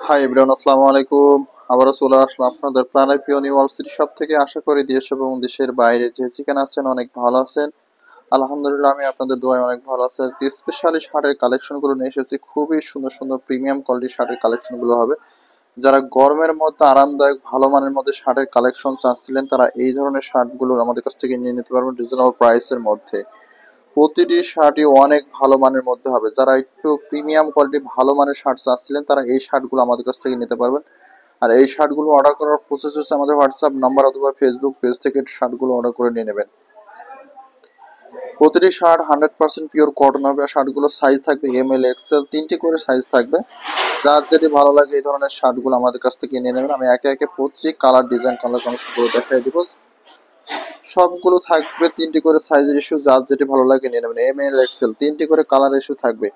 Hi everyone, আসসালামু আলাইকুম। আবারও চলে আসলাম আপনাদের প্রাণের প্রিয় ইউনিভার্সিটি শপ থেকে। আশা করি দেশ এবং দেশের বাইরে যে যেখানে আছেন অনেক ভালো আছেন। আলহামদুলিল্লাহ, আমি আপনাদের দোয়ায় অনেক ভালো আছি। আজকে স্পেশালি শার্টের কালেকশনগুলো নিয়ে এসেছি। খুবই সুন্দর সুন্দর প্রিমিয়াম কোয়ালিটির শার্টের কালেকশনগুলো হবে। যারা গরমের মধ্যে আরামদায়ক ভালো মানের মধ্যে শার্টের কালেকশন চাচ্ছিলেন, তারা এই ধরনের শার্টগুলো আমাদের কাছ থেকে নিয়ে নিতে পারবেন রিজনেবল প্রাইসের মধ্যে। প্রতিটি শার্টই অনেক ভালো মানের মধ্যে হবে। যারা একটু প্রিমিয়াম কোয়ালিটি ভালো মানের শার্ট চাচ্ছিলেন, তারা এই শার্টগুলো আমাদের কাছ থেকে নিতে পারবেন। আর এই শার্টগুলো অর্ডার করার প্রসেস হচ্ছে আমাদের হোয়াটসঅ্যাপ নাম্বার অথবা ফেসবুক পেজ থেকে শার্টগুলো অর্ডার করে নিয়ে নেবেন। প্রতিটি শার্ট 100% পিওর কটন হবে। আর শার্টগুলো সাইজ থাকবে এম এল এক্সেল, তিনটি করে সাইজ থাকবে। যার যেটি ভালো লাগে এই ধরনের শার্টগুলো আমাদের কাছ থেকে নিয়ে নেবেন। আমি একে একে প্রতিটি কালার ডিজাইন কালার কমিশনগুলো দেখাই দিব। সবগুলো থাকবে তিনটি করে সাইজের ইস্যু, যার যেটি ভালো লাগে নিয়ে নেবেন। এম এল এক্সেল তিনটি করে কালার ইস্যু থাকবে।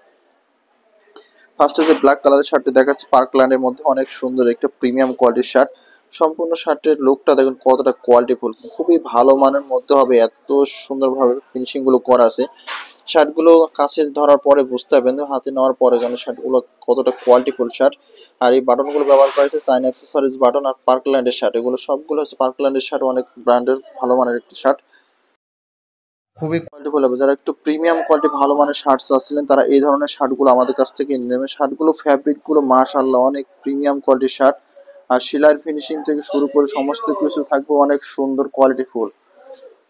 ফার্স্টে যে ব্ল্যাক কালারের শার্টটি দেখাচ্ছি পার্কল্যান্ডের মধ্যে, অনেক সুন্দর একটা প্রিমিয়াম কোয়ালিটির শার্ট। সম্পূর্ণ শার্টের লুকটা দেখুন কতটা কোয়ালিটিফুল, খুবই ভালো মানের মধ্যে হবে। এত সুন্দরভাবে ফিনিশিং গুলো করা আছে। শার্টগুলো কাছে ধরার পরে বুঝতে পারবেন, হাতে নেওয়ার পরে যেন শার্টগুলো কতটা কোয়ালিটিফুল শার্ট। আর এই বাটনগুলো ব্যবহার করা হয়েছে চাইনা অ্যাক্সেসরিজ বাটন আর পার্কল্যান্ডের শার্ট। এগুলো সবগুলো হচ্ছে পার্কল্যান্ডের শার্ট, অনেক ব্র্যান্ডের ভালো মানের একটি শার্ট। খুবই কোয়ালিটিফুল হবে। যারা একটু প্রিমিয়াম কোয়ালিটি ভালো মানের শার্ট চাচ্ছিলেন, তারা এই ধরনের শার্টগুলো আমাদের কাছ থেকে নিয়ে নেবেন। শার্টগুলো ফ্যাব্রিকগুলো মাশাআল্লাহ অনেক প্রিমিয়াম কোয়ালিটির শার্ট। আর সেলাইয়ের ফিনিশিং থেকে শুরু করে সমস্ত কিছু থাকবে অনেক সুন্দর কোয়ালিটিফুল।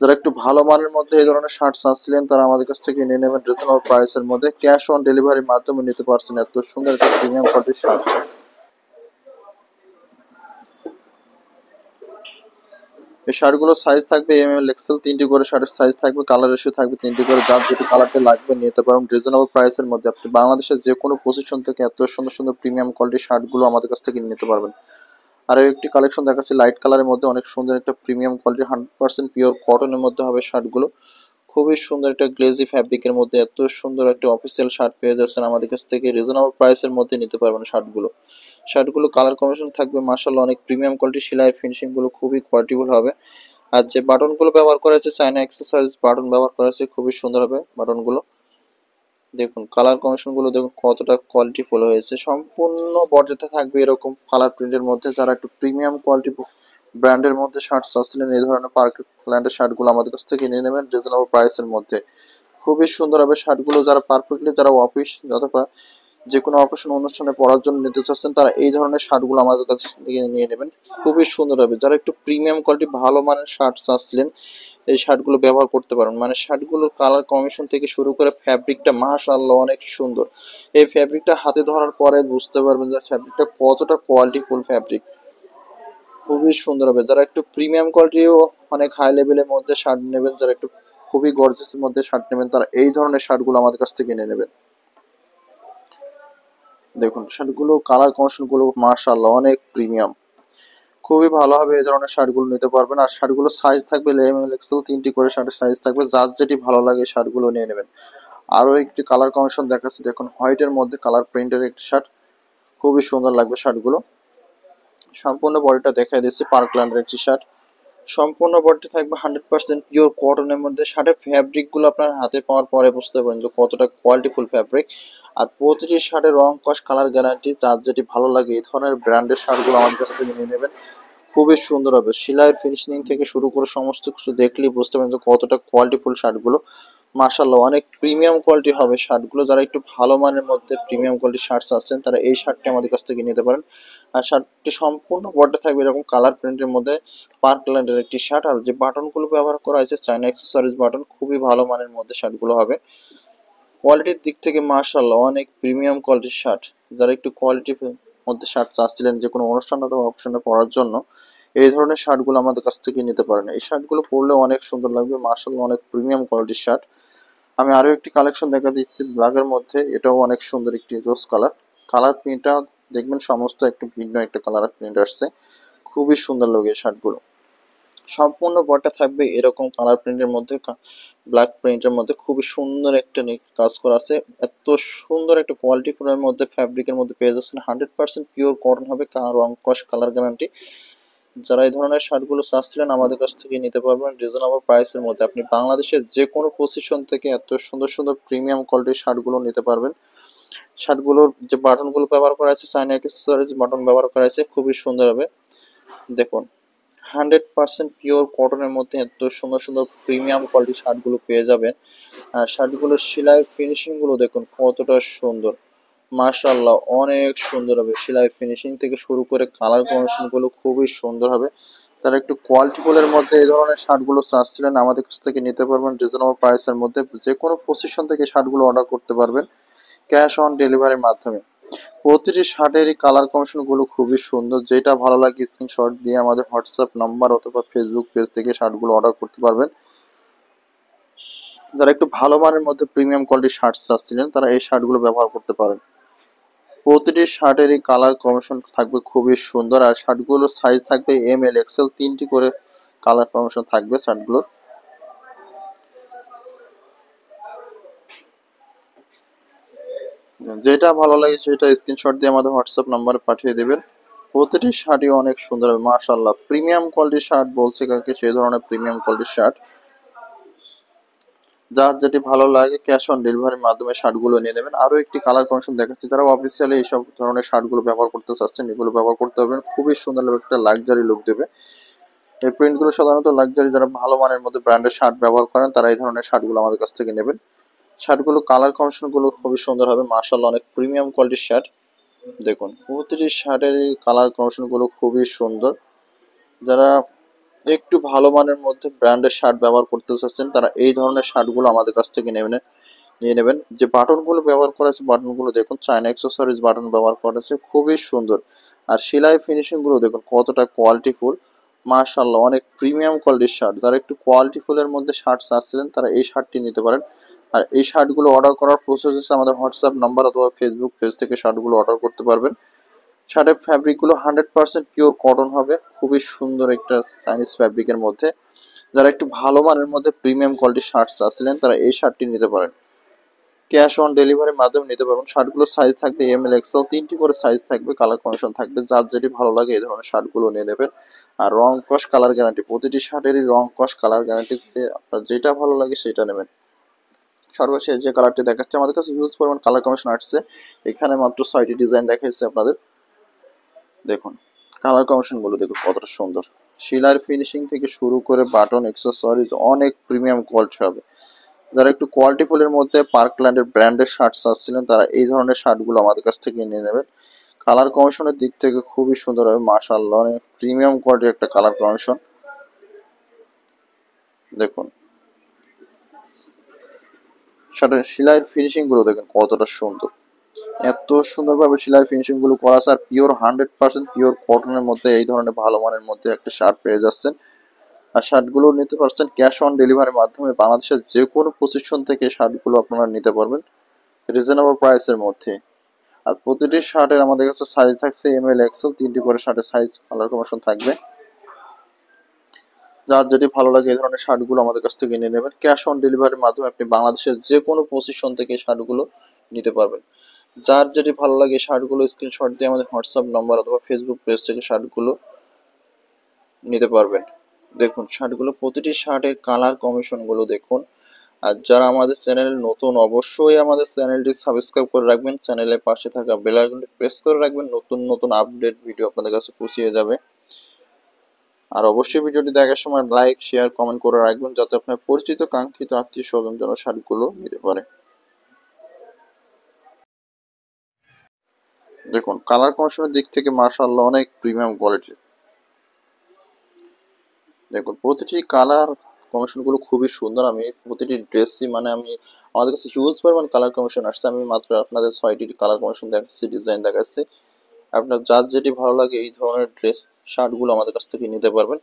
যারা একটু ভালো মানের মধ্যে এই ধরনের শার্ট চাচ্ছিলেন, তারা আমাদের কাছ থেকে নিয়ে নেবেন রিজনেবল প্রাইসের মধ্যে। ক্যাশ অন ডেলিভারির মাধ্যমে নিতে পারছেন এত সুন্দর একটা প্রিমিয়াম কোয়ালিটির শার্ট। এই শার্টগুলোর সাইজ থাকবে এম এল এক্সেল, তিনটি করে শার্টের সাইজ থাকবে, কালার রেশিও থাকবে তিনটি করে। যার যেটি কালারটা লাগবে নিতে পারবেন রিজনেবল প্রাইসের মধ্যে। আপনি বাংলাদেশের যে কোনো পজিশন থেকে এত সুন্দর সুন্দর প্রিমিয়াম কোয়ালিটির শার্টগুলো আমাদের কাছ থেকে নিতে পারবেন। আর একটি কালেকশন দেখাচ্ছি লাইট কালারের মধ্যে, অনেক সুন্দর একটা প্রিমিয়াম কোয়ালিটি 100% পিওর কটনের মধ্যে হবে শার্টগুলো। খুবই সুন্দর একটা গ্লেজি ফ্যাব্রিকের মধ্যে এত সুন্দর একটা অফিসিয়াল শার্ট পেয়ে যাচ্ছেন আমাদের কাছ থেকে রিজনেবল প্রাইসের মধ্যে নিতে পারবেন শার্টগুলো। শার্টগুলো কালার কম্বিনেশন থাকবে মাশাআল্লাহ অনেক প্রিমিয়াম কোয়ালিটি, সেলাই ফিনিশিং গুলো খুবই কোয়ালিটিফুল হবে। আর যে বাটনগুলো ব্যবহার করা হয়েছে চায়না এক্সারসাইজ বাটন ব্যবহার করা হয়েছে, খুবই সুন্দর হবে বাটনগুলো। দেখুন কালার কম্বিনেশন গুলো দেখুন কতটা কোয়ালিটি ফুল হয়েছে। সম্পূর্ণ বডিতে থাকবে এরকম কালার প্রিন্টের মধ্যে। যারা একটু প্রিমিয়াম কোয়ালিটি ব্র্যান্ডের মধ্যে শার্ট চাচ্ছিলেন, এই ধরনের পার্কল্যান্ডের শার্টগুলো আমাদের কাছ থেকে নিয়ে নেবেন রিজনেবল প্রাইসের মধ্যে। খুবই সুন্দর হবে শার্টগুলো। যারা পারফেক্টলি যারা অফিস অথবা যে কোনো অকেশন অনুষ্ঠানে পরার জন্য নিতে চাচ্ছেন, তারা এই ধরনের শার্টগুলো আমাদের কাছ থেকে নিয়ে নেবেন। খুবই সুন্দর হবে। যারা একটু প্রিমিয়াম কোয়ালিটি ভালো মানের শার্ট চাচ্ছিলেন, এই শার্টগুলো ব্যবহার করতে পারেন। মানে শার্টগুলোর কালার কম্বিনেশন থেকে শুরু করে ফ্যাব্রিকটা মাশাআল্লাহ অনেক সুন্দর। এই ফ্যাব্রিকটা হাতে ধরার পরে বুঝতে পারবেন যে ফ্যাব্রিকটা কতটা কোয়ালিটিফুল ফ্যাব্রিক। খুবই সুন্দর হবে। যারা একটু প্রিমিয়াম কোয়ালিটিও অনেক হাই লেভেলের মধ্যে শার্ট নেবেন, যারা একটু খুবই গর্জিয়াসের মধ্যে শার্ট নেবেন, তারা এই ধরনের শার্টগুলো আমাদের কাছ থেকে নিয়ে নেবেন। দেখুন শার্টগুলো কালার কম্বিনেশন গুলো মাশাআল্লাহ অনেক প্রিমিয়াম। খুবই ভালো হবে, এই ধরনের শার্টগুলো নিতে পারবেন। আর শার্টগুলো সাইজ থাকবে এম এল এক্সেল, তিনটি করে শার্টের সাইজ থাকবে। যার যেটি ভালো লাগে শার্টগুলো নিয়ে নেবেন। আরো একটি কালার কম্বিনেশন দেখাচ্ছি, দেখুন হোয়াইটের মধ্যে কালার প্রিন্টের একটি শার্ট, খুবই সুন্দর লাগবে শার্টগুলো। সম্পূর্ণ বডিটা দেখাই দিচ্ছি, পার্কল্যান্ডের একটি শার্ট। সম্পূর্ণ বডিটা থাকবে 100% পিওর কটনের মধ্যে। শার্টের ফ্যাব্রিক গুলো আপনার হাতে পাওয়ার পরে বুঝতে পারেন যে কতটা কোয়ালিটিফুল ফ্যাব্রিক। আর প্রতিটি শার্টের রং কস কালার গ্যারান্টি। যার যেটি ভালো লাগে এই ধরনের ব্র্যান্ডের শার্টগুলো আমার কাছ থেকে নিয়ে নেবেন। খুবই সুন্দর হবে। সেলাইয়ের ফিনিশিং থেকে শুরু করে সমস্ত কিছু দেখলেই বুঝতে পারেন যে কতটা কোয়ালিটিফুল শার্টগুলো। মাশাআল্লাহ অনেক প্রিমিয়াম কোয়ালিটি হবে শার্টগুলো। যারা একটু ভালো মানের মধ্যে প্রিমিয়াম কোয়ালিটির শার্ট চাচ্ছেন, তারা এই শার্টটি আমাদের কাছ থেকে নিতে পারেন। আর শার্টটি সম্পূর্ণ বডিটা থাকবে এরকম কালার প্রিন্টের মধ্যে, পার্কল্যান্ডের একটি শার্ট। আর যে বাটনগুলো ব্যবহার করা হয়েছে চায়না অ্যাক্সেসরিজ বাটন, খুবই ভালো মানের মধ্যে শার্টগুলো হবে। কোয়ালিটির দিক থেকে মাশাআল্লাহ অনেক প্রিমিয়াম কোয়ালিটির শার্ট। যারা একটু কোয়ালিটির মধ্যে শার্ট চাচ্ছিলেন যে কোনো অনুষ্ঠান অথবা অকেশনে পরার জন্য, এই ধরনের শার্টগুলো আমাদের কাছ থেকে নিতে পারেন। এই শার্টগুলো পরলে অনেক সুন্দর লাগবে মাশাআল্লাহ অনেক প্রিমিয়াম কোয়ালিটির শার্ট। আমি আরো একটি কালেকশন দেখা দিচ্ছি ব্ল্যাকের মধ্যে, এটাও অনেক সুন্দর একটি রোজ কালার। কালার প্রিন্টটা দেখবেন সমস্ত একটু ভিন্ন একটা কালার প্রিন্ট আসছে, খুবই সুন্দর লাগে এই শার্টগুলো। সম্পূর্ণ বডিটা থাকবে এরকম কালার প্রিন্টের মধ্যে, ব্ল্যাক প্রিন্টের মধ্যে খুবই সুন্দর একটা কাজ করা আছে। এত সুন্দর একটা কোয়ালিটি ফুলের মধ্যে ফ্যাব্রিকের মধ্যে পেয়ে যাচ্ছেন। 100% পিওর কটন হবে, রং কস কালার গ্যারান্টি। যারা এই ধরনের শার্টগুলো চাচ্ছিলেন আমাদের কাছ থেকে নিতে পারবেন রিজনেবল প্রাইসের মধ্যে। আপনি বাংলাদেশের যে কোনো পজিশন থেকে এত সুন্দর সুন্দর প্রিমিয়াম কোয়ালিটির শার্টগুলো নিতে পারবেন। শার্টগুলোর যে বাটনগুলো ব্যবহার করা আছে চায়না অ্যাক্সেসরিজ বাটন ব্যবহার করা আছে, খুবই সুন্দর হবে। দেখুন 100% পিওর কটনের মধ্যে এত সুন্দর সুন্দর প্রিমিয়াম কোয়ালিটির শার্টগুলো পেয়ে যাবেন। আর শার্টগুলোর সেলাই ফিনিশিং গুলো দেখুন কতটা সুন্দর, মাশাআল্লাহ অনেক সুন্দর হবে। সেলাই ফিনিশিং থেকে শুরু করে কালার কম্বিনেশন গুলো খুবই সুন্দর হবে। তারা একটু কোয়ালিটি ফুলের মধ্যে এই ধরনের শার্টগুলো চাচ্ছিলেন, আমাদের কাছ থেকে নিতে পারবেন রিজনেবল প্রাইসের মধ্যে। যে কোনো পজিশন থেকে শার্টগুলো অর্ডার করতে পারবেন ক্যাশ অন ডেলিভারির মাধ্যমে। প্রতিটি শার্টেরই কালার কম্বিনেশন গুলো খুবই সুন্দর, যেটা ভালো লাগে স্ক্রিনশট দিয়ে আমাদের হোয়াটসঅ্যাপ নাম্বার অথবা ফেসবুক পেজ থেকে শার্টগুলো অর্ডার করতে পারবেন। যারা একটু ভালো মানের মধ্যে প্রিমিয়াম কোয়ালিটির শার্ট চাচ্ছিলেন তারা এই শার্টগুলো ব্যবহার করতে পারেন। প্রতিটি শার্টেরই কালার কম্বিনেশন থাকবে খুবই সুন্দর, আর শার্টগুলোর সাইজ থাকবে এম এল এক্সেল, 3টি করে কালার কম্বিনেশন থাকবে শার্টগুলোর। যেটা ভালো লাগে সেটা স্ক্রিনশট দিয়ে আমাদের হোয়াটসঅ্যাপ নাম্বারে পাঠিয়ে দেবেন। প্রতিটি শার্টই অনেক সুন্দর হবে মাশাআল্লাহ। প্রিমিয়াম কোয়ালিটির শার্ট বলছে কাকে, সেই ধরনের প্রিমিয়াম কোয়ালিটির শার্ট। যার যেটি ভালো লাগে ক্যাশ অন ডেলিভারির মাধ্যমে শার্টগুলো নিয়ে নেবেন। আরো একটি কালার কম্বিনেশন দেখাচ্ছি, যারা অফিসিয়ালি এইসব ধরনের শার্টগুলো ব্যবহার করতে চাচ্ছেন এগুলো ব্যবহার করতে পারবেন, খুবই সুন্দর লাগবে, একটা লাক্সারি লুক দেবে। এই প্রিন্টগুলো সাধারণত লাক্সারি, যারা ভালো মানের মধ্যে ব্র্যান্ডের শার্ট ব্যবহার করেন তারা এই ধরনের শার্টগুলো আমাদের কাছ থেকে নেবেন। শার্টগুলো কালার কম্বিনেশন গুলো খুবই সুন্দর হবে মাশাআল্লাহ, অনেক প্রিমিয়াম কোয়ালিটির শার্ট। দেখুন প্রতিটি শার্টের কালার কম্বিনেশন গুলো খুবই সুন্দর। যারা একটু ভালো মানের মধ্যে ব্র্যান্ডের শার্ট ব্যবহার করতে চাচ্ছেন তারা এই ধরনের শার্টগুলো আমাদের কাছ থেকে নিয়ে নেবেন। যে বাটনগুলো ব্যবহার করা আছে বাটনগুলো দেখুন চায়না অ্যাক্সেসরিজ বাটন ব্যবহার করা আছে, খুবই সুন্দর। আর সেলাই ফিনিশিং গুলো দেখুন কতটা কোয়ালিটিফুল, মাশাআল্লাহ অনেক প্রিমিয়াম কোয়ালিটির শার্ট। যারা একটু কোয়ালিটিফুলের মধ্যে শার্ট চাচ্ছিলেন তারা এই শার্টটি নিতে পারেন। আর এই শার্টগুলো অর্ডার করার প্রসেস হচ্ছে আমাদের হোয়াটসঅ্যাপ নাম্বার অথবা ফেসবুক পেজ থেকে শার্টগুলো অর্ডার করতে পারবেন। শার্টের ফ্যাব্রিকগুলো 100% পিওর কটন হবে, খুবই সুন্দর একটা চাইনিজ ফ্যাব্রিকের মধ্যে। যারা একটু ভালো মানের মধ্যে প্রিমিয়াম কোয়ালিটির শার্ট চাচ্ছিলেন তারা এই শার্টটি নিতে পারেন, ক্যাশ অন ডেলিভারির মাধ্যমে নিতে পারবেন। শার্টগুলোর সাইজ থাকবে এম এল এক্সেল, 3টি করে সাইজ থাকবে, কালার কম্বিনেশন থাকবে। যার যেটি ভালো লাগে এই ধরনের শার্টগুলো নিয়ে নেবেন। আর রং কস কালার গ্যারান্টি, প্রতিটি শার্টেরই রং কস কালার গ্যারান্টি, আপনার যেটা ভালো লাগে সেটা নেবেন। সর্বশেষ যে কালারটি দেখাচ্ছে আমাদের কাছে হিউজ পরিমাণ কালার কম্বিনেশন আসছে, এখানে মাত্র 6টি ডিজাইন দেখাচ্ছে আপনাদের। দেখুন কালার কম্বিনেশন গুলো দেখুন কতটা সুন্দর, শিলার ফিনিশিং থেকে শুরু করে বাটন অ্যাক্সেসরিজ অনেক প্রিমিয়াম কোয়ালিটি হবে। যারা একটু কোয়ালিটি ফুলের মধ্যে পার্কল্যান্ডের ব্র্যান্ডের শার্ট চাচ্ছিলেন তারা এই ধরনের শার্টগুলো আমাদের কাছ থেকে নিয়ে নেবেন। কালার কম্বিনেশনের দিক থেকে খুবই সুন্দর হবে মাশাআল্লাহ, অনেক প্রিমিয়াম কোয়ালিটির একটা কালার কম্বিনেশন। দেখুন শার্টের সেলাইয়ের ফিনিশিং গুলো দেখুন কতটা সুন্দর, এত সুন্দরভাবে সেলাই ফিনিশিং গুলো করা আছে। আর পিওর 100% পিওর কটনের মধ্যে এই ধরনের ভালো মানের মধ্যে একটা শার্ট পেয়ে যাচ্ছেন। আর শার্টগুলো নিতে পারছেন ক্যাশ অন ডেলিভারির মাধ্যমে, বাংলাদেশের যে কোনো পজিশন থেকে শার্টগুলো আপনারা নিতে পারবেন রিজনেবল প্রাইসের মধ্যে। আর প্রতিটি শার্টের আমাদের কাছে সাইজ থাকছে এম এল এক্সেল, 3টি করে শার্টের সাইজ কালার কম্বিনেশন থাকবে। যার যেটি ভালো লাগে এই ধরনের শার্টগুলো আমাদের কাছ থেকে নিয়ে নেবেন। ক্যাশ অন ডেলিভারির মাধ্যমে আপনি বাংলাদেশের যে কোনো পজিশন থেকে শার্টগুলো নিতে পারবেন। যার যেটি ভালো লাগে শার্টগুলো স্ক্রিনশট দিয়ে আমাদের হোয়াটসঅ্যাপ নাম্বার অথবা ফেসবুক পেজ থেকে শার্টগুলো নিতে পারবেন। দেখুন শার্টগুলো প্রতিটি শার্টের কালার কম্বিনেশন গুলো দেখুন। আর যারা আমাদের চ্যানেলে নতুন অবশ্যই আমাদের চ্যানেলটি সাবস্ক্রাইব করে রাখবেন, চ্যানেলের পাশে থাকা বেল আইকনটি প্রেস করে রাখবেন, নতুন নতুন আপডেট ভিডিও আপনাদের কাছে পৌঁছে যাবে। আর অবশ্যই ভিডিওটি দেখার সময় লাইক শেয়ার কমেন্ট করে রাখবেন যাতে আপনার পরিচিত কাঙ্ক্ষিত আত্মীয় স্বজন যেন শার্টগুলো নিতে পারে। দেখুন কালার কম্বিনেশনের দিক থেকে মাশাআল্লাহ অনেক প্রিমিয়াম কোয়ালিটির। দেখুন প্রতিটি কালার কম্বিনেশন গুলো খুবই সুন্দর। আমি প্রতিটি ড্রেসই মানে আমি আমাদের কাছে হিউজ পরিমাণ কালার কম্বিনেশন আসছে, আমি মাত্র আপনাদের 6টি কালার কম্বিনেশন দেখাচ্ছি, ডিজাইন দেখাচ্ছি। আপনার যার যেটি ভালো লাগে এই ধরনের ড্রেস শার্টগুলো আমাদের কাছ থেকে নিতে পারবেন,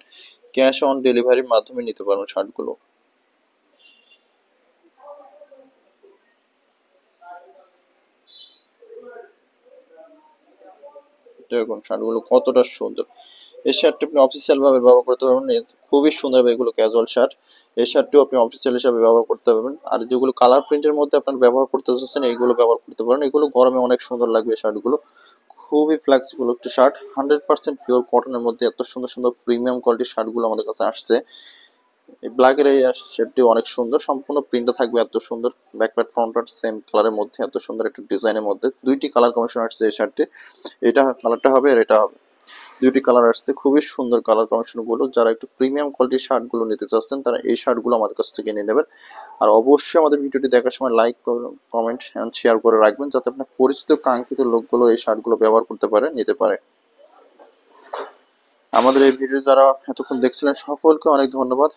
ক্যাশ অন ডেলিভারির মাধ্যমে নিতে পারবেন শার্টগুলো। দেখুন শার্টগুলো কতটা সুন্দর। এই শার্টটি আপনি অফিসিয়াল ভাবে ব্যবহার করতে পারবেন, খুবই সুন্দর হবে। এগুলো ক্যাজুয়াল শার্ট, এই শার্টটিও আপনি অফিসিয়াল হিসাবে ব্যবহার করতে পারবেন। আর যেগুলো কালার প্রিন্টের মধ্যে আপনার ব্যবহার করতে চাচ্ছেন এইগুলো ব্যবহার করতে পারেন, এগুলো গরমে অনেক সুন্দর লাগবে। এই শার্টগুলো খুবই ফ্লেক্সিবল একটা শার্ট, 100% পিওর কটনের মধ্যে এত সুন্দর সুন্দর প্রিমিয়াম কোয়ালিটির শার্টগুলো আমাদের কাছে আসছে। এই ব্ল্যাকের এই শার্টটি অনেক সুন্দর, সম্পূর্ণ প্রিন্টটা থাকবে এত সুন্দর, back pad front pad same কালারের মধ্যে, এত সুন্দর একটা ডিজাইনের মধ্যে দুইটি কালার কম্বিনেশন আসছে এই শার্টটি। এটা কালারটা হবে আর এটা হবে, দুইটি কালার আসছে, খুবই সুন্দর কালার কম্বিনেশন গুলো। যারা একটু প্রিমিয়াম কোয়ালিটির শার্ট গুলো নিতে চাচ্ছেন তারা এই শার্ট গুলো আমাদের কাছ থেকে নিয়ে নেবেন। আর অবশ্যই আমাদের ভিডিওটি দেখার সময় লাইক, কমেন্ট এন্ড শেয়ার করে রাখবেন, যাতে আপনার পরিচিত কাঙ্ক্ষিত লোকগুলো এই শার্ট গুলো ব্যবহার করতে পারে, নিতে পারে। আমাদের এই ভিডিও যারা এতক্ষণ দেখছিলেন সকলকে অনেক ধন্যবাদ।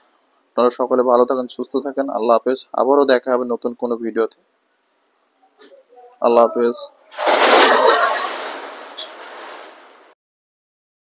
আপনারা সকলে ভালো থাকেন, সুস্থ থাকেন। আল্লাহ হাফেজ। আবারও দেখা হবে নতুন কোনো ভিডিওতে। আল্লাহ হাফেজ।